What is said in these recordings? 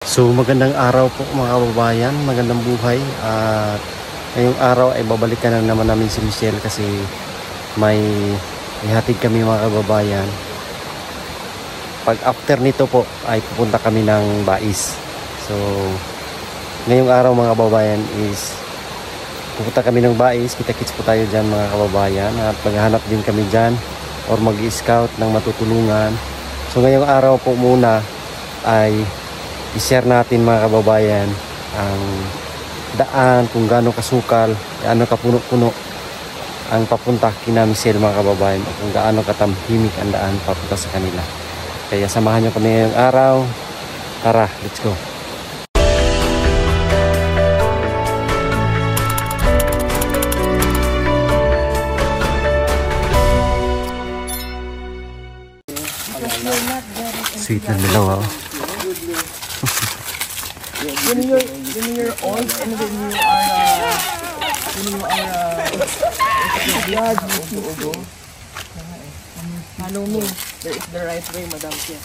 So magandang araw po mga kababayan, magandang buhay. At ngayong araw ay babalikan na naman namin si Michelle kasi may ihatid kami mga kababayan. Pag after nito po ay pupunta kami ng Bais. So ngayong araw mga kababayan is pupunta kami ng Bais. Kita-kits po tayo dyan mga kababayan at maghahanap din kami dyan or mag-scout ng matutulungan. So ngayong araw po muna ay i-share natin mga kababayan ang daan, kung gaano kasukal, gaano kapuno-puno ang papunta kina Michelle mga kababayan, o kung gaano katamhimik ang daan papunta sa kanila. Kaya samahan nyo kami ngayong araw. Tara, let's go. Sweet na dalawa. When you're old and when you are follow me. There is the right way, Madam Tia.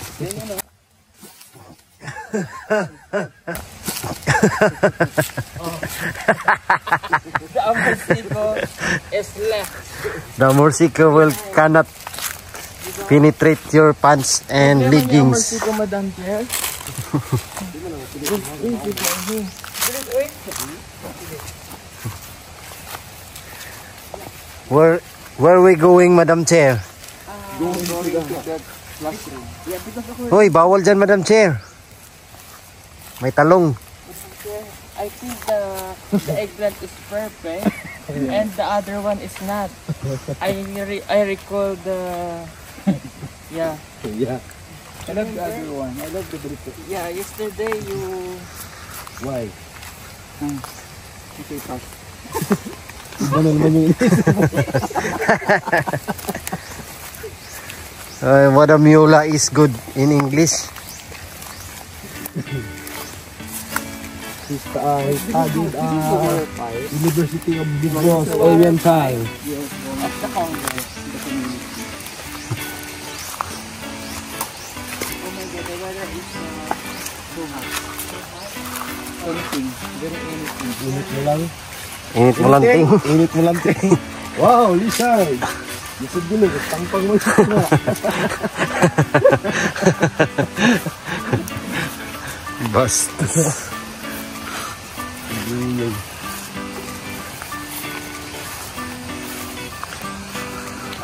The Amorsico is left. The Amorsico will cannot penetrate your pants and leggings. Amorsico, Madam Tia. Where are we going, Madam Chair? Going to the classroom. Hoy, bawal dyan, Madam Chair. May talong. I think the eggplant is perfect and the other one is not. I recall the yeah. I love the other one. I love the burrito. Yeah, yesterday you... Why? Okay, pass. Madam Yola is good in English. He studied University of Bigos Oriental. Of the Congress, the community. Oh my God, the weather is so hot. Anything, very anything. Init mo lang. Init mo lanting. Init mo lanting. Wow, Lizard. Lizard dulu, tampang mo siya. Bastos.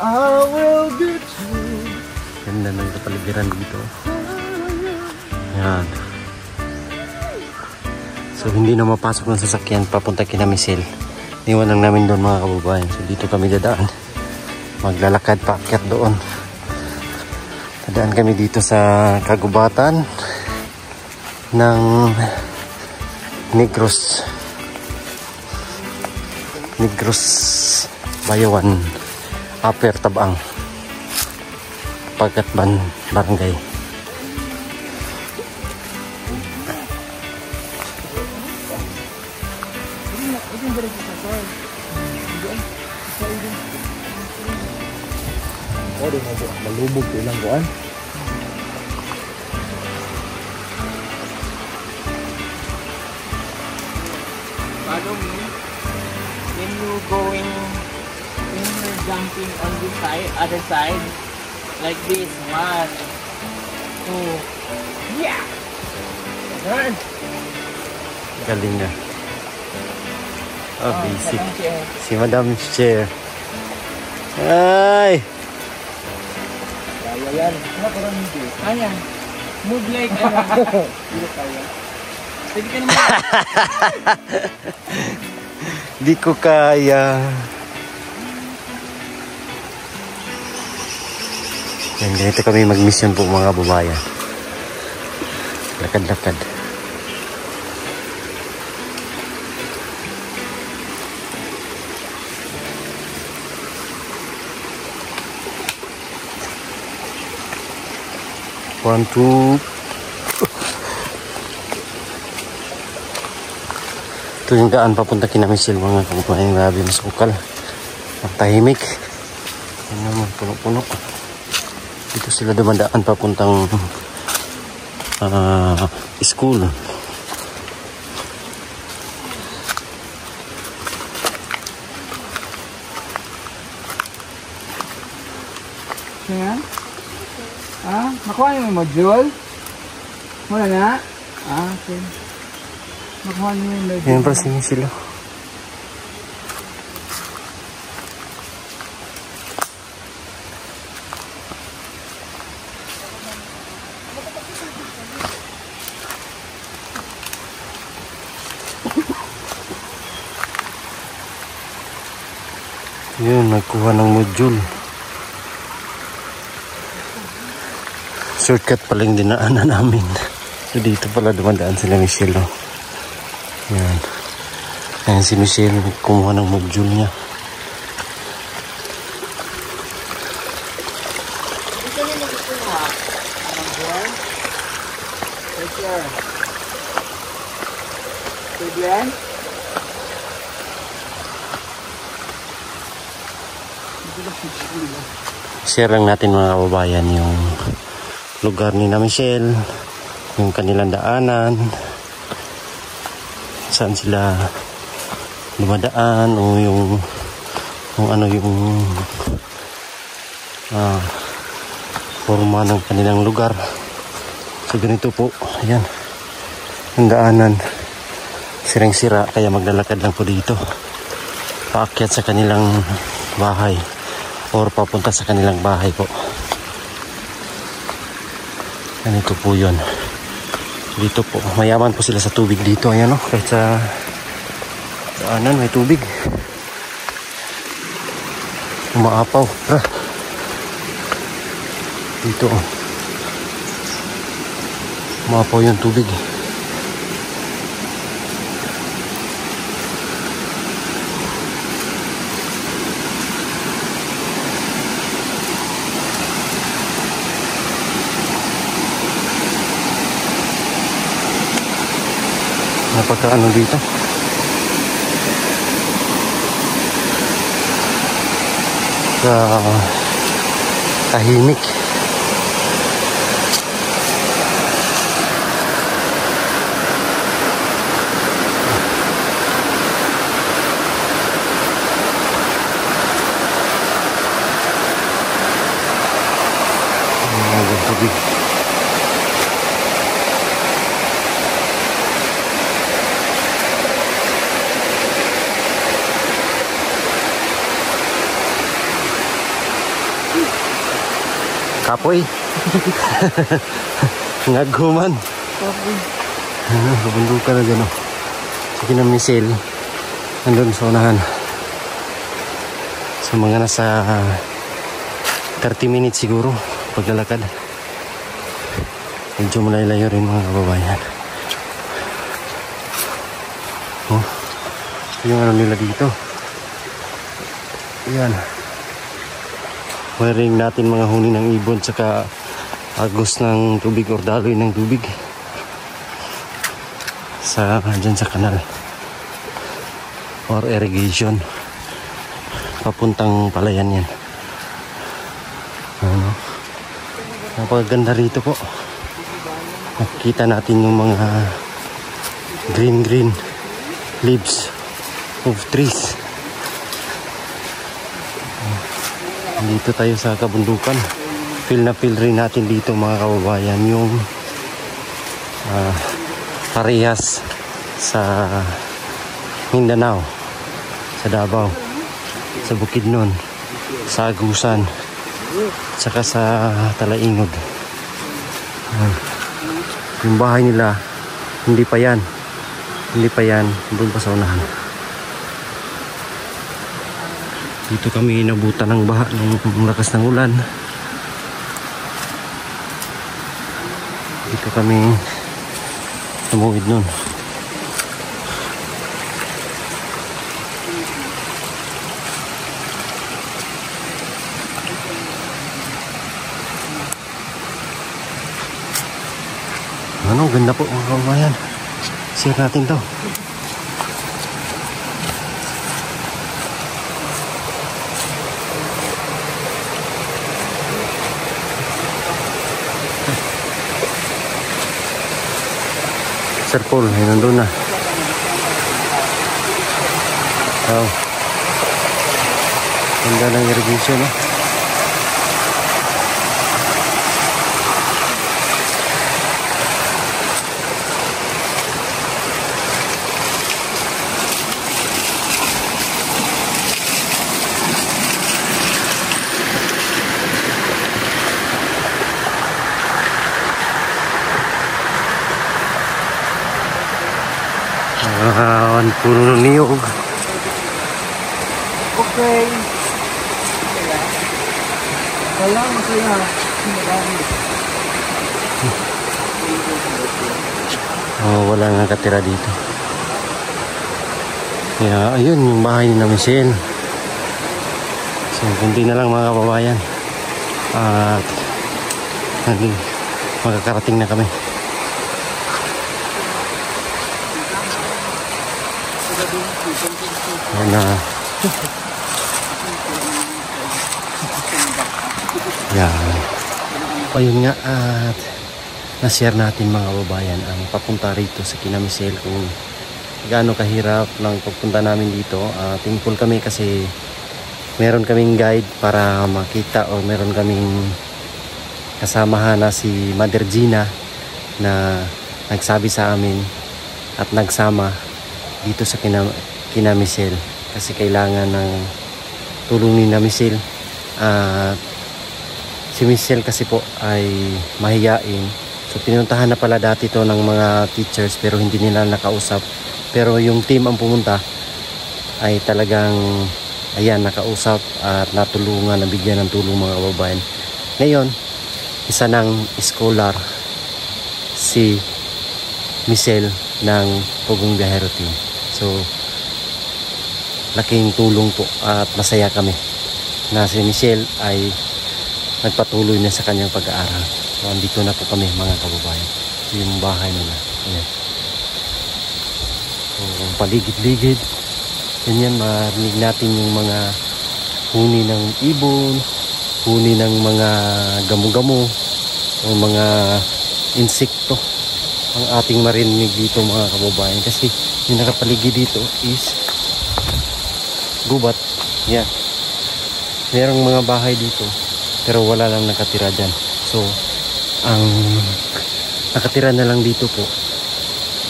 I will get you. Ganda ng kapaligiran dito. Yan. So hindi na mapasok ng sasakyan papunta kina Michelle. Iwan lang namin doon mga kababayan. So dito kami dadaan. Maglalakad paakyat doon. Dadaan kami dito sa kagubatan ng Negros Bayawan, Upper Tabang, Pagkatban Barangay. Oh, di mo malubog ilang kuan. Follow me. When you're jumping on this side, other side, like this, 1, 2, yeah! Run! Galing na. Oh, basic. Si Madam Chair. Ay! Kaya yan. Ano parang hindi? Ayan. Move like ano. Hindi kaya. Pwede ka naman. Di ko kaya. Yan, ganito kami mag-mission po mga babayan. Lakad-lakad. One, two. Ito yung daan papunta kina Michelle mga kababayan. Grabe masukal. Ang tahimik. Yan naman, puno-puno. Dito sila dumadaan papuntang school. na yan? Ha? Nakuha niyo yung module? Wala na? Okay. Nakuha niyo yung module. Yan pa si Michelle. Yun, nagkuha ng module. Shortcut pala yung dinaanan namin. So dito pala dumadaan sila Michelle. Oh. Yan. Ayan si Michelle, kumuha ng module niya. Share lang natin mga kababayan yung lugar ni na Michelle, yung kanilang daanan, saan sila dumadaan, o yung ano yung forma ng kanilang lugar. So ganito po, ayan, ang daanan sirang-sira, kaya maglalakad lang po dito paakyat sa kanilang bahay or papunta sa kanilang bahay po. Ganito po yun. Dito po, mayaman po sila sa tubig dito. Ayan o, kahit sa daanan may tubig. Umaapaw. Dito o. Umaapaw yung tubig. Napagkaano dito. Tahimik. Tubig. Kapoy. Ngaguman. Kapoy. Babundukan na dyan. Sige na Michelle. Nandun sa unahan. So mga nasa 30 minutes siguro paglalakad. Medyo malayo rin mga kababayan. Oh, yung ano nila dito. Yan. Wiring natin mga huni ng ibon, saka agos ng tubig or daloy ng tubig sa dyan sa kanal or irrigation papuntang palayan yan. Ano, napakaganda rito po. Nakikita natin yung mga green leaves of trees. Dito tayo sa kabundukan. Feel na feel rin natin dito mga kababayan yung parehas sa Mindanao, sa Davao, sa Bukidnon, sa Agusan, saka sa Talaingod. Yung bahay nila hindi pa yan, doon pa sa unahan. Dito kami inabutan ng baha ng lakas ng ulan. Dito kami tumuwid nun. Ano, ganda po mga kababayan. Share natin to. Sir Paul, ay nandun na. Wow. Ganda ng irrigation, no? Puno ng niyog. Okay. Kaya, masaya. Wala nga katira dito. Kaya ayun yung bahay ni Michelle. So kunti na lang mga kababayan. At magkakarating na kami. Yan. Ayun nga at na-share natin mga kababayan ang papunta rito sa kina Michelle kung gaano kahirap ng pagpunta namin dito. Thankful kami kasi meron kaming guide para makita o meron kaming kasamahan na si Mother Gina na nagsabi sa amin at nagsama dito sa kina Michelle kasi kailangan ng tulong ni na Michelle. Si Michelle kasi po ay mahiyain, so pinuntahan na pala dati to ng mga teachers pero hindi nila nakausap, pero yung team ang pumunta ay talagang ayan nakausap at natulungan, nabigyan ng tulong mga kababayan. Ngayon isa ng scholar si Michelle ng Pugong Biyahero Team. So laking tulong po at masaya kami na si Michelle ay nagpatuloy na sa kanyang pag-aaral. So andito na po kami mga kababayan. So, yung bahay nila. Ayan. So paligid-ligid. Ganyan marinig natin yung mga huni ng ibon, huni ng mga gamo-gamo o mga insekto ang ating marinig dito mga kababayan kasi yung nakapaligid dito is gubat. Yan. Merong mga bahay dito pero wala lang nakatira dyan. So ang nakatira na lang dito po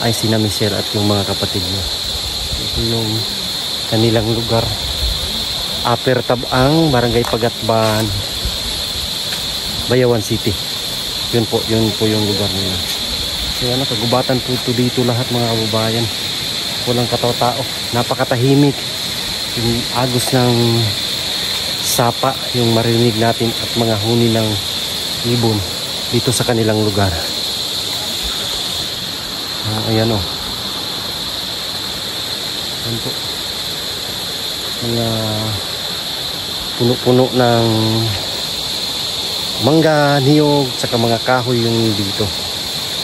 ay sina Michelle at yung mga kapatid niya. Ito yung kanilang lugar. Upper Tabang, Barangay Pagatban, Bayawan City. Yun po yung lugar nila. Kaya nakagubatan po ito dito lahat mga kababayan. Walang katao-tao. Napakatahimik. Yung agos ng sapa yung marinig natin at mga huni ng ibon dito sa kanilang lugar. Ayan o. Ayan po. Mga puno-puno ng mangga, niyog, saka mga kahoy yung dito.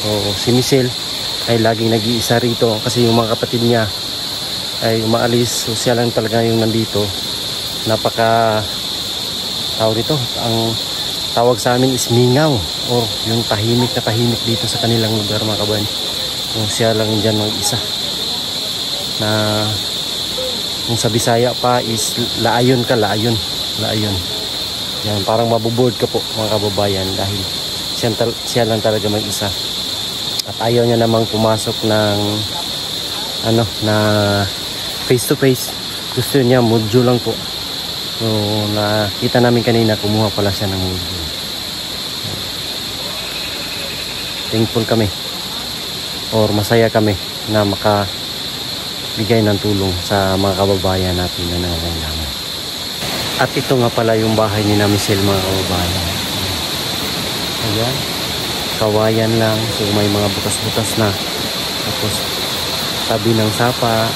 So si Michelle ay laging nag-iisa rito kasi yung mga kapatid niya ay umaalis. So siya lang talaga yung nandito. Napaka tawag dito, ang tawag sa amin is mingaw or yung tahimik na tahimik dito sa kanilang lugar mga kabayan. Kung siya lang dyan mag-isa na kung sa Bisaya pa is laayon ka, laayon yan, parang mabuboard ka po mga kababayan dahil siya lang talaga mag-isa at ayaw niya namang pumasok ng na face to face. Gusto niya module lang po. So nakita namin kanina kumuha pala siya ng module. Thankful kami or masaya kami na makabigay ng tulong sa mga kababayan natin na nangangailangan. At ito nga pala yung bahay ni na Michelle mga kababayan. Ayan, kawayan lang, so may mga butas-butas na, tapos tabi ng sapa.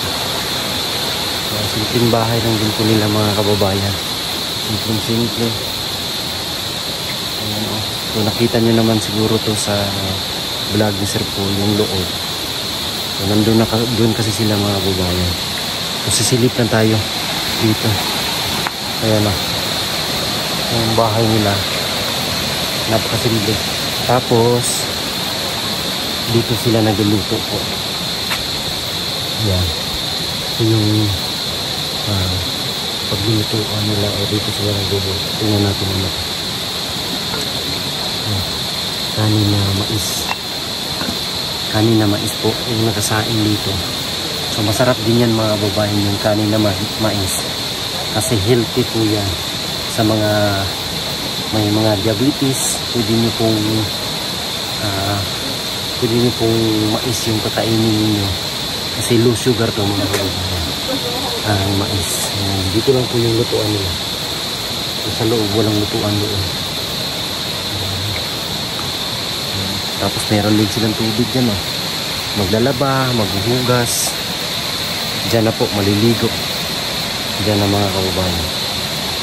Simpleng bahay lang din po nila mga kababayan, simple. Ayan, so nakita nyo naman siguro to sa vlog ni Sir Paul yung loob. So nandun kasi sila mga kababayan. So sisilip lang tayo dito. Ayan o, yung bahay nila, napakasimple. Tapos dito sila nagluluto po. Ayan, so yung paglulutuan nila o dito sila nagluluto. Tingnan natin naman. Kanin na mais po yung nakasain dito. So masarap din yan mga babaeng yung kanin na mais kasi healthy po yan sa mga may mga diabetes. Pwede nyo pong mais yung kakainin ninyo Kasi low sugar to mga kababayan. Ang mais. Ayan, dito lang po yung lutuan nila. Sa loob, walang lutuan doon. Tapos meron din silang tubig dyan, oh. Maglalaba, maghuhugas. Diyan na po, maliligo. Diyan na mga kababayan.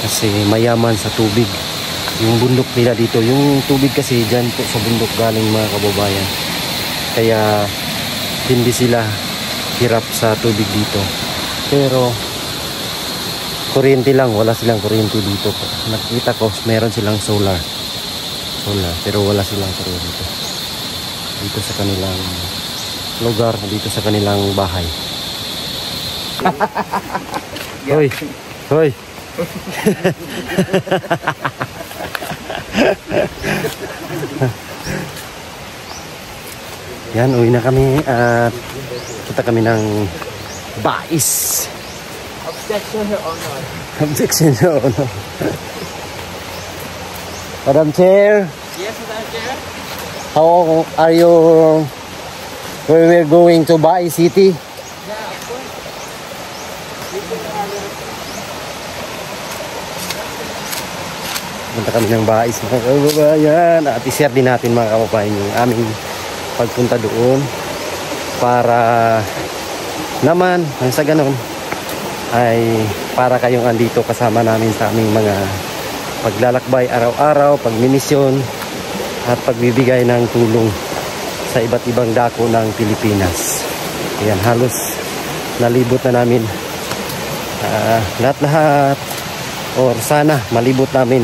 Kasi mayaman sa tubig. Yung bundok nila dito. Yung tubig kasi dyan po sa bundok galing mga kababayan. Kaya hindi sila hirap sa tubig dito. Pero kuryente lang, wala silang kuryente dito po. Nakita ko meron silang solar, pero wala silang kuryente dito sa kanilang lugar, dito sa kanilang bahay. Hoy, hoy. Yan, uwi na kami at kita kami ng bais. Objection, Your Honor. Objection, Your Honor. Madam Chair, Yes, Madam Chair. how are you? Where we're going to Bai City? Yeah, of course. Punta kami ng Bais mga kababayan at i-share din natin mga kababayan yung aming pagpunta doon para naman nang sa ganun ay para kayong andito kasama namin sa aming mga paglalakbay araw-araw, pagmimisyon at pagbibigay ng tulong sa iba't ibang dako ng Pilipinas. Ayan, halos nalibot na namin lahat-lahat or sana malibot namin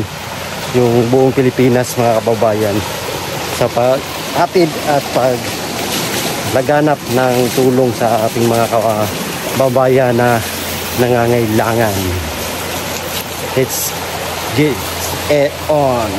yung buong Pilipinas mga kababayan sa pag-atid at paglaganap ng tulong sa ating mga kababayan na nangangailangan. Let's get it on.